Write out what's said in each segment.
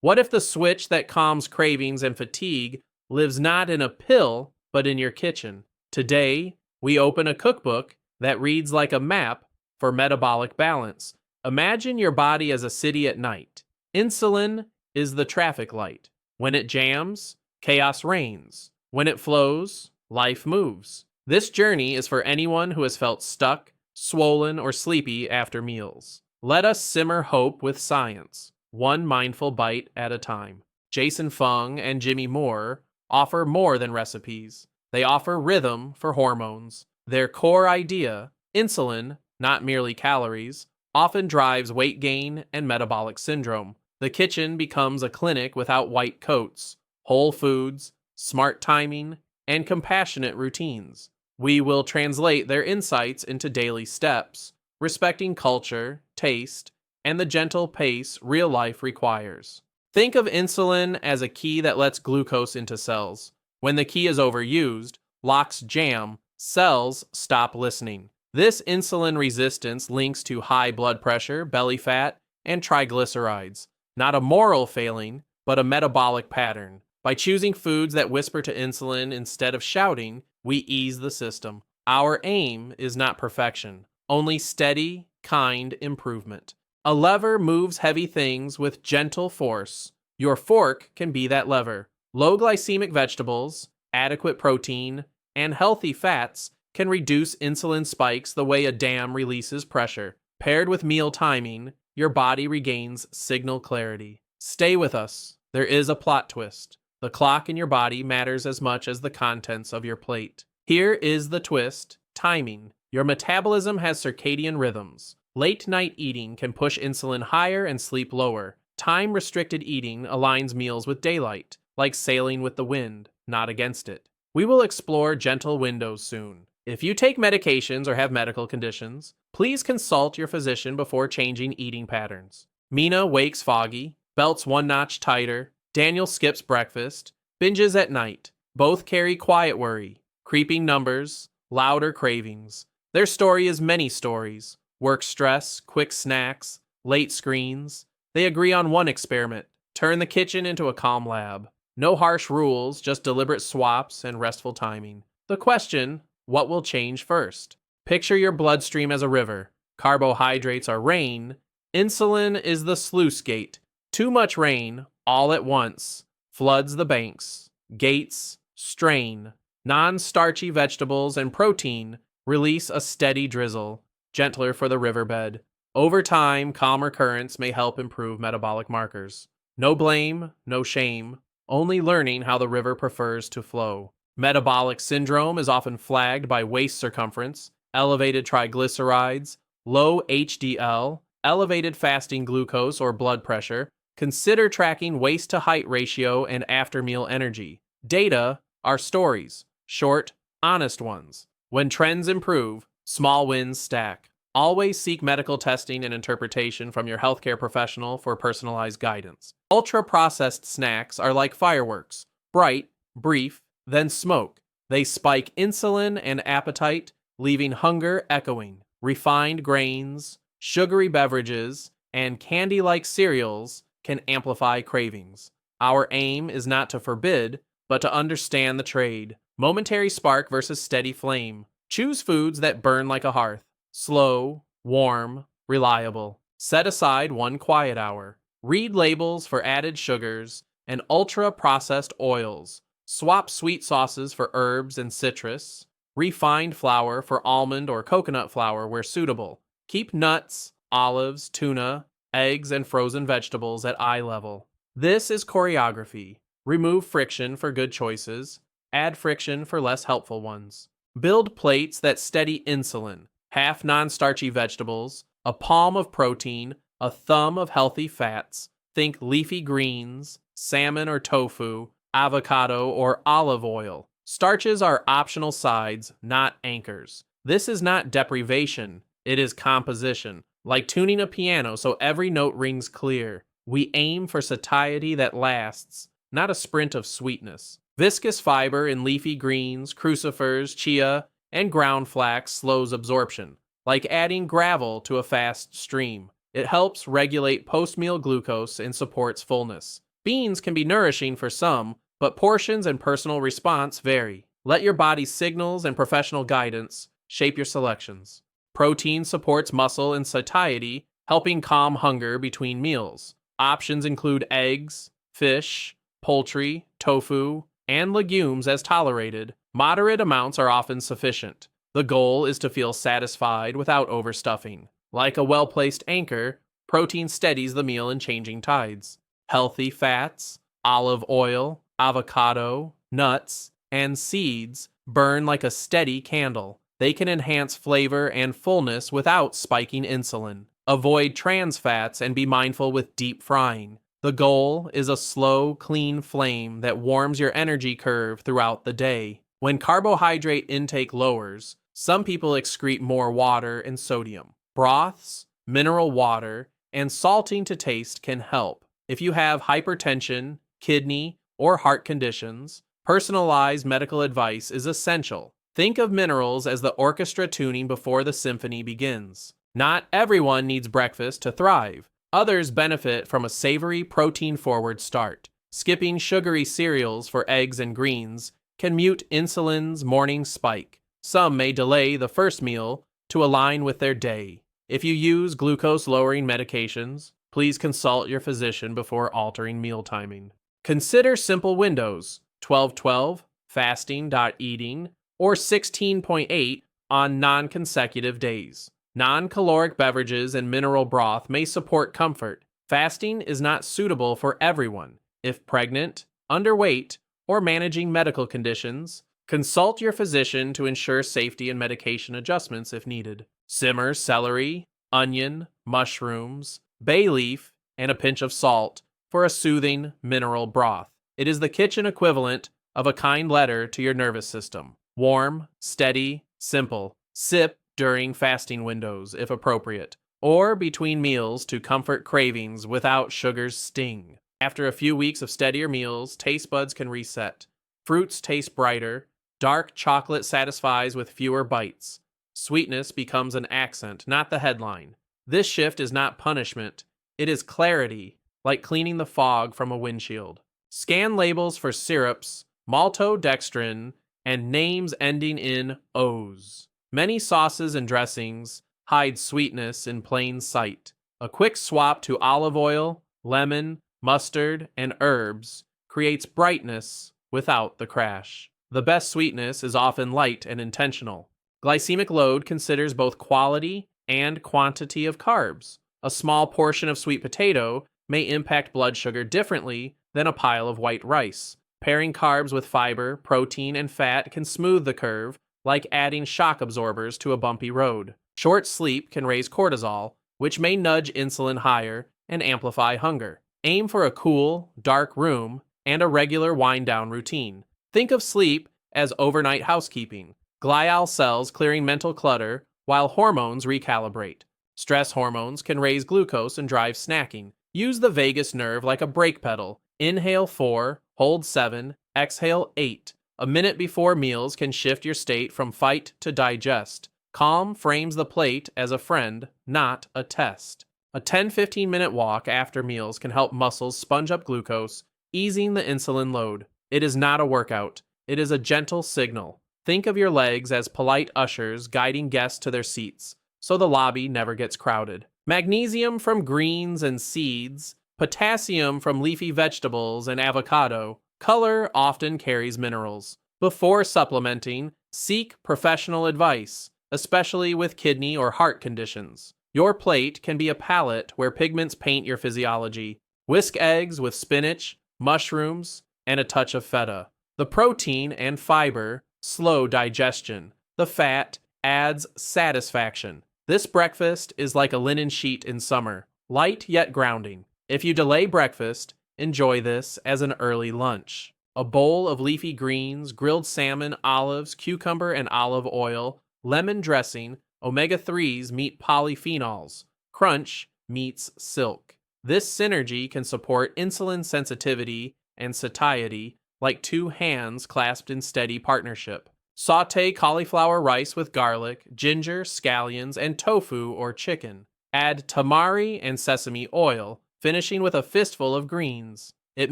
What if the switch that calms cravings and fatigue lives not in a pill, but in your kitchen? Today, we open a cookbook that reads like a map for metabolic balance. Imagine your body as a city at night. Insulin is the traffic light. When it jams, chaos reigns. When it flows, life moves. This journey is for anyone who has felt stuck, swollen, or sleepy after meals. Let us simmer hope with science, one mindful bite at a time. Jason Fung and Jimmy Moore offer more than recipes. They offer rhythm for hormones. Their core idea, insulin, not merely calories, often drives weight gain and metabolic syndrome. The kitchen becomes a clinic without white coats, whole foods, smart timing, and compassionate routines. We will translate their insights into daily steps, respecting culture, taste, and the gentle pace real life requires. Think of insulin as a key that lets glucose into cells. When the key is overused, locks jam, cells stop listening. This insulin resistance links to high blood pressure, belly fat, and triglycerides. Not a moral failing, but a metabolic pattern. By choosing foods that whisper to insulin instead of shouting, we ease the system. Our aim is not perfection, only steady, kind improvement. A lever moves heavy things with gentle force. Your fork can be that lever. Low glycemic vegetables, adequate protein, and healthy fats can reduce insulin spikes the way a dam releases pressure. Paired with meal timing, your body regains signal clarity. Stay with us. There is a plot twist. The clock in your body matters as much as the contents of your plate. Here is the twist: timing. Your metabolism has circadian rhythms. Late night eating can push insulin higher and sleep lower. Time-restricted eating aligns meals with daylight, like sailing with the wind, not against it. We will explore gentle windows soon. If you take medications or have medical conditions, please consult your physician before changing eating patterns. Mina wakes foggy, belts one notch tighter, Daniel skips breakfast, binges at night. Both carry quiet worry, creeping numbers, louder cravings. Their story is many stories: work stress, quick snacks, late screens. They agree on one experiment: turn the kitchen into a calm lab. No harsh rules, just deliberate swaps and restful timing. The question: what will change first? Picture your bloodstream as a river. Carbohydrates are rain. Insulin is the sluice gate. Too much rain, all at once, floods the banks. Gates strain. Non-starchy vegetables and protein release a steady drizzle, gentler for the riverbed. Over time, calmer currents may help improve metabolic markers. No blame, no shame, only learning how the river prefers to flow. Metabolic syndrome is often flagged by waist circumference, elevated triglycerides, low HDL, elevated fasting glucose or blood pressure. Consider tracking waist-to-height ratio and after-meal energy. Data are stories, short, honest ones. When trends improve, small wins stack. Always seek medical testing and interpretation from your healthcare professional for personalized guidance. Ultra-processed snacks are like fireworks: bright, brief, then smoke. They spike insulin and appetite, leaving hunger echoing. Refined grains, sugary beverages, and candy-like cereals can amplify cravings. Our aim is not to forbid, but to understand the trade. Momentary spark versus steady flame. Choose foods that burn like a hearth. Slow, warm, reliable. Set aside one quiet hour. Read labels for added sugars and ultra-processed oils. Swap sweet sauces for herbs and citrus. Refined flour for almond or coconut flour where suitable. Keep nuts, olives, tuna, eggs, and frozen vegetables at eye level. This is choreography. Remove friction for good choices. Add friction for less helpful ones. Build plates that steady insulin. Half non-starchy vegetables, a palm of protein, a thumb of healthy fats. Think leafy greens, salmon or tofu, avocado or olive oil. Starches are optional sides, not anchors. This is not deprivation, it is composition. Like tuning a piano so every note rings clear. We aim for satiety that lasts, not a sprint of sweetness. Viscous fiber in leafy greens, crucifers, chia, and ground flax slows absorption, like adding gravel to a fast stream. It helps regulate post-meal glucose and supports fullness. Beans can be nourishing for some, but portions and personal response vary. Let your body's signals and professional guidance shape your selections. Protein supports muscle and satiety, helping calm hunger between meals. Options include eggs, fish, poultry, tofu, and legumes as tolerated. Moderate amounts are often sufficient. The goal is to feel satisfied without overstuffing. Like a well-placed anchor, protein steadies the meal in changing tides. Healthy fats, olive oil, avocado, nuts, and seeds burn like a steady candle. They can enhance flavor and fullness without spiking insulin. Avoid trans fats and be mindful with deep frying. The goal is a slow, clean flame that warms your energy curve throughout the day. When carbohydrate intake lowers, some people excrete more water and sodium. Broths, mineral water, and salting to taste can help. If you have hypertension, kidney, or heart conditions, personalized medical advice is essential. Think of minerals as the orchestra tuning before the symphony begins. Not everyone needs breakfast to thrive. Others benefit from a savory, protein-forward start. Skipping sugary cereals for eggs and greens can mute insulin's morning spike. Some may delay the first meal to align with their day. If you use glucose-lowering medications, please consult your physician before altering meal timing. Consider simple windows, 12-12, fasting.eating, or 16.8 on non-consecutive days. Non-caloric beverages and mineral broth may support comfort. Fasting is not suitable for everyone. If pregnant, underweight, or managing medical conditions, consult your physician to ensure safety and medication adjustments if needed. Simmer celery, onion, mushrooms, bay leaf, and a pinch of salt for a soothing mineral broth. It is the kitchen equivalent of a kind letter to your nervous system. Warm, steady, simple. Sip during fasting windows, if appropriate, or between meals to comfort cravings without sugar's sting. After a few weeks of steadier meals, taste buds can reset. Fruits taste brighter. Dark chocolate satisfies with fewer bites. Sweetness becomes an accent, not the headline. This shift is not punishment. It is clarity, like cleaning the fog from a windshield. Scan labels for syrups, maltodextrin, and names ending in O's. Many sauces and dressings hide sweetness in plain sight. A quick swap to olive oil, lemon, mustard, and herbs creates brightness without the crash. The best sweetness is often light and intentional. Glycemic load considers both quality and quantity of carbs. A small portion of sweet potato may impact blood sugar differently than a pile of white rice. Pairing carbs with fiber, protein, and fat can smooth the curve, like adding shock absorbers to a bumpy road. Short sleep can raise cortisol, which may nudge insulin higher and amplify hunger. Aim for a cool, dark room and a regular wind-down routine. Think of sleep as overnight housekeeping. Glial cells clearing mental clutter while hormones recalibrate. Stress hormones can raise glucose and drive snacking. Use the vagus nerve like a brake pedal. Inhale 4, hold 7, exhale 8. A minute before meals can shift your state from fight to digest. Calm frames the plate as a friend, not a test. A 10-15 minute walk after meals can help muscles sponge up glucose, easing the insulin load. It is not a workout. It is a gentle signal. Think of your legs as polite ushers guiding guests to their seats, so the lobby never gets crowded. Magnesium from greens and seeds, potassium from leafy vegetables and avocado. Color often carries minerals. Before supplementing, seek professional advice, especially with kidney or heart conditions. Your plate can be a palette where pigments paint your physiology. Whisk eggs with spinach, mushrooms, and a touch of feta. The protein and fiber slow digestion. The fat adds satisfaction. This breakfast is like a linen sheet in summer, light yet grounding. If you delay breakfast, enjoy this as an early lunch. A bowl of leafy greens, grilled salmon, olives, cucumber and olive oil, lemon dressing, omega-3s meet polyphenols. Crunch meets silk. This synergy can support insulin sensitivity and satiety like two hands clasped in steady partnership. Sauté cauliflower rice with garlic, ginger, scallions, and tofu or chicken. Add tamari and sesame oil, finishing with a fistful of greens. It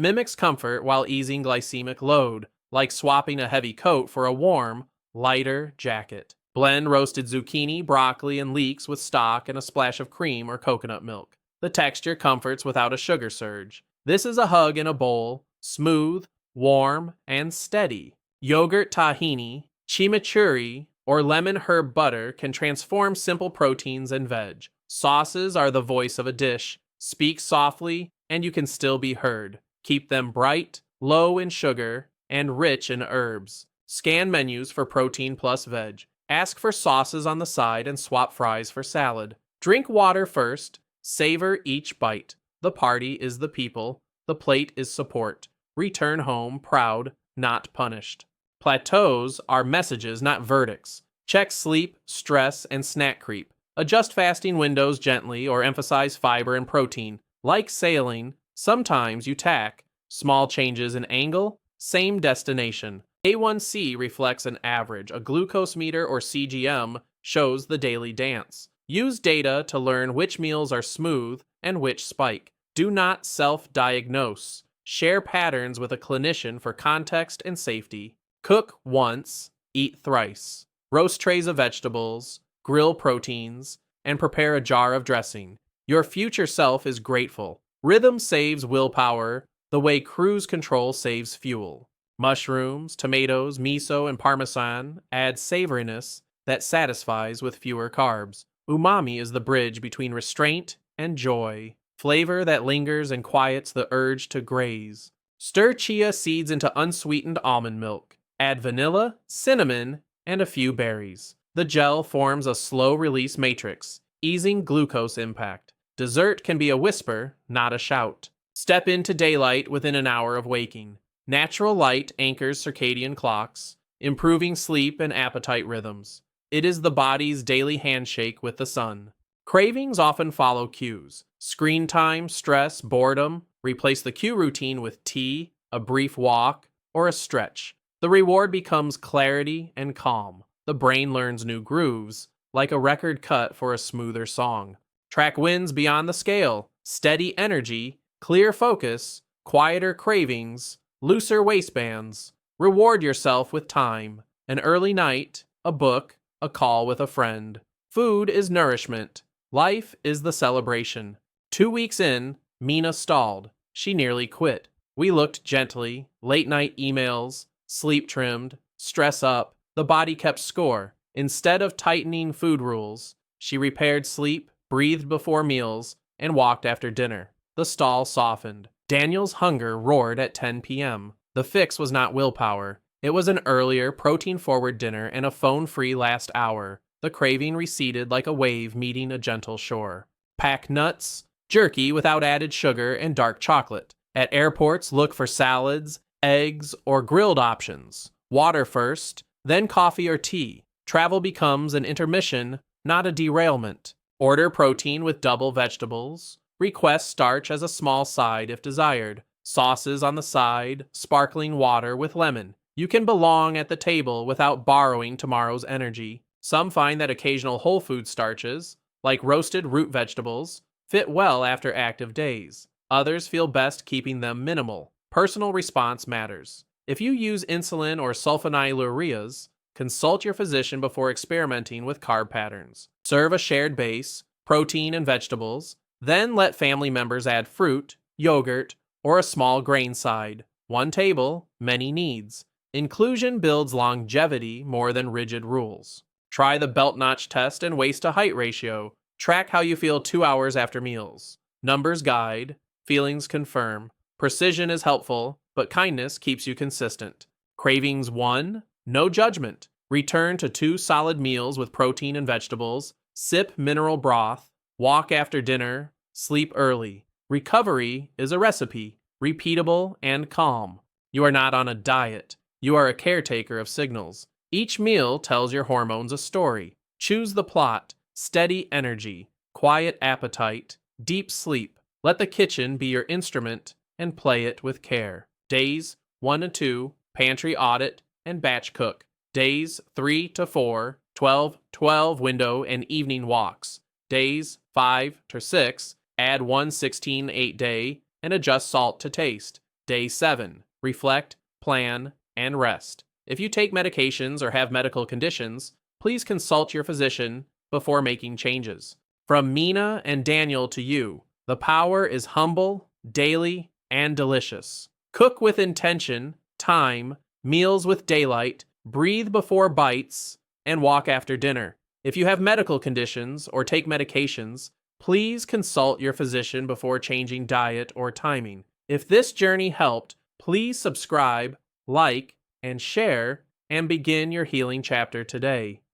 mimics comfort while easing glycemic load, like swapping a heavy coat for a warm, lighter jacket. Blend roasted zucchini, broccoli, and leeks with stock and a splash of cream or coconut milk. The texture comforts without a sugar surge. This is a hug in a bowl, smooth, warm, and steady. Yogurt tahini, chimichurri, or lemon herb butter can transform simple proteins and veg. Sauces are the voice of a dish. Speak softly, and you can still be heard. Keep them bright, low in sugar, and rich in herbs. Scan menus for protein plus veg. Ask for sauces on the side and swap fries for salad. Drink water first. Savor each bite. The party is the people. The plate is support. Return home proud, not punished. Plateaus are messages, not verdicts. Check sleep, stress, and snack creep. Adjust fasting windows gently or emphasize fiber and protein. Like sailing, sometimes you tack. Small changes in angle, same destination. A1C reflects an average. A glucose meter or CGM shows the daily dance. Use data to learn which meals are smooth and which spike. Do not self-diagnose. Share patterns with a clinician for context and safety. Cook once, eat thrice. Roast trays of vegetables, grill proteins, and prepare a jar of dressing. Your future self is grateful. Rhythm saves willpower the way cruise control saves fuel. Mushrooms, tomatoes, miso, and parmesan add savoriness that satisfies with fewer carbs. Umami is the bridge between restraint and joy. Flavor that lingers and quiets the urge to graze. Stir chia seeds into unsweetened almond milk. Add vanilla, cinnamon, and a few berries. The gel forms a slow-release matrix, easing glucose impact. Dessert can be a whisper, not a shout. Step into daylight within an hour of waking. Natural light anchors circadian clocks, improving sleep and appetite rhythms. It is the body's daily handshake with the sun. Cravings often follow cues. Screen time, stress, boredom. Replace the cue routine with tea, a brief walk, or a stretch. The reward becomes clarity and calm. The brain learns new grooves, like a record cut for a smoother song. Track wins beyond the scale. Steady energy, clear focus, quieter cravings, looser waistbands. Reward yourself with time. An early night, a book, a call with a friend. Food is nourishment. Life is the celebration. 2 weeks in, Mina stalled. She nearly quit. We looked gently, late night emails, sleep trimmed, stress up. The body kept score. Instead of tightening food rules, she repaired sleep, breathed before meals, and walked after dinner. The stall softened. Daniel's hunger roared at 10 p.m. The fix was not willpower. It was an earlier, protein-forward dinner and a phone-free last hour. The craving receded like a wave meeting a gentle shore. Pack nuts, jerky without added sugar, and dark chocolate. At airports, look for salads, eggs, or grilled options. Water first, then coffee or tea. Travel becomes an intermission, not a derailment. Order protein with double vegetables. Request starch as a small side if desired. Sauces on the side, sparkling water with lemon. You can belong at the table without borrowing tomorrow's energy. Some find that occasional whole food starches, like roasted root vegetables, fit well after active days. Others feel best keeping them minimal. Personal response matters. If you use insulin or sulfonylureas, consult your physician before experimenting with carb patterns. Serve a shared base, protein and vegetables, then let family members add fruit, yogurt, or a small grain side. One table, many needs. Inclusion builds longevity more than rigid rules. Try the belt notch test and waist to height ratio. Track how you feel 2 hours after meals. Numbers guide, feelings confirm. Precision is helpful, but kindness keeps you consistent. Cravings 1, no judgment. Return to 2 solid meals with protein and vegetables. Sip mineral broth. Walk after dinner. Sleep early. Recovery is a recipe, repeatable and calm. You are not on a diet. You are a caretaker of signals. Each meal tells your hormones a story. Choose the plot, steady energy, quiet appetite, deep sleep. Let the kitchen be your instrument and play it with care. Days 1 to 2, pantry audit and batch cook. Days 3 to 4, 12 window and evening walks. Days 5 to 6, add 1 16-8 day and adjust salt to taste. Day 7. Reflect, plan, and rest. If you take medications or have medical conditions, please consult your physician before making changes. From Mina and Daniel to you, the power is humble, daily, and delicious. Cook with intention, time, meals with daylight, breathe before bites, and walk after dinner. If you have medical conditions or take medications, please consult your physician before changing diet or timing. If this journey helped, please subscribe, like, and share, and begin your healing chapter today.